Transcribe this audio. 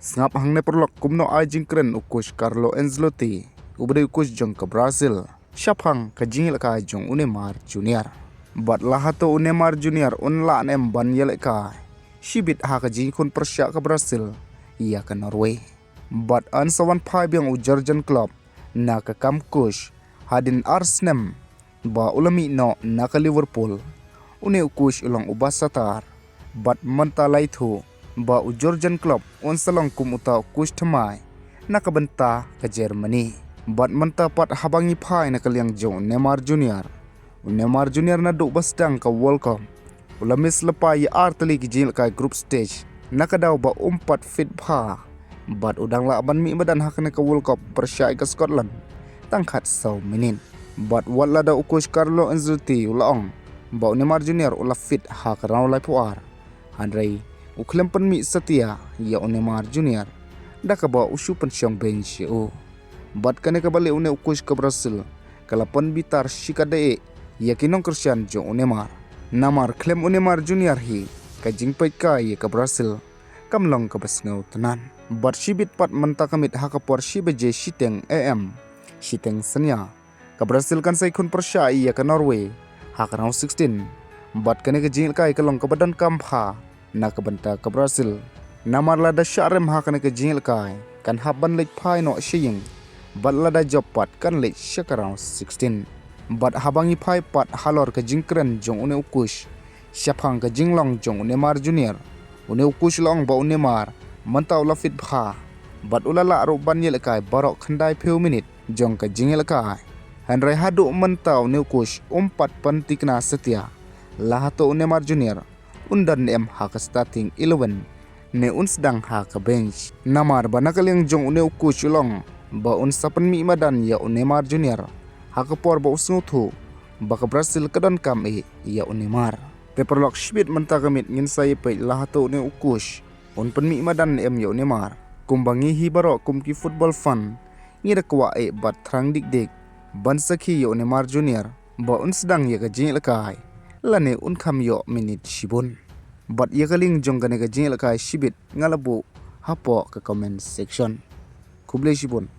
Sngap hang ne perlok kumno ai jingkren ukush Carlo Ancelotti ubre ukush jong ke Brazil shaphang ka jingil ka jong Neymar Jr. Bat lahato Neymar Jr unla nem ban yele ka Shibit ha ka jing kun persya ke Brazil ia ke Norway. Bat an sawan pai biang ujarjan club na ka kamkush hadin Arsenal ba ulami no na ka Liverpool une ukush ulang ubasatar bat manta laithu ba Georgian club on salong kumuta kush thamai nakabenta ka Germany bat manta pat habangi phai na kalyang jong Neymar Jr. Neymar Jr na do bastang ka World Cup ulamis lepai artli ki jil ka group stage nakadaw ba umpat fit pha bat udang la ban mi badan hakna ka World Cup persyai ka Scotland tangkhat saw minin bat wala da ukush Carlo Ancelotti ulaong ba Neymar Jr ula fit ha ka raw lai puar handrai uklem penmi setia ya Neymar Jr. Dah ba usu pensiong bench o. Bat kane kabali une ukush ke Brazil kala pen bitar shikade ya kinong Christian jo Neymar. Namar klem Neymar Jr. hi ka jingpai ka ya ke Brazil kamlong ke basngau tenan. Bat Shibit pat menta kamit ha ka por shibeje shiteng am shiteng senya ke Brazil kan sai kun persya ya ke Norway ha ka round 16. Bat kane ke jingil ka kalong ke badan kampha na kabenta ke Brazil. Namar lada syarem ha kana ke jingil kai kan haban lek pai no shiying bat lada jopat kan lek syakarang 16 bat habangi pai pat halor ke jingkren jong une ukush shaphang ke jinglong jong Neymar Jr. Une ukush long ba Neymar mantau la fit pha bat ulala ro ban yel kai barok khandai peu minit jong ke jingil kai hanrai hadu mantau ne ukush umpat pantikna setia lahato Neymar Jr. Undan em ha ka starting 11 ne un sedang ha ka bench namar banakaling jong une ukush long ba un sapan mi madan ya Neymar Jr. Ha ka por ba usnuthu ba ka Brazil kadan kam ya Neymar paperlock Shibit menta kamit ngin sai pe lahato ne ukush un pen mi madan em ya Neymar kumbangi hi baro kumki football fun ngida kwa bat thrang dik dik ban sakhi ya Neymar Jr. ba un sedang ya ka jingil kai lane un kham yo minute shibun bat yakaling jong gane ka jingil kai Shibit ngalabu hapo ka comment section kuble shibun.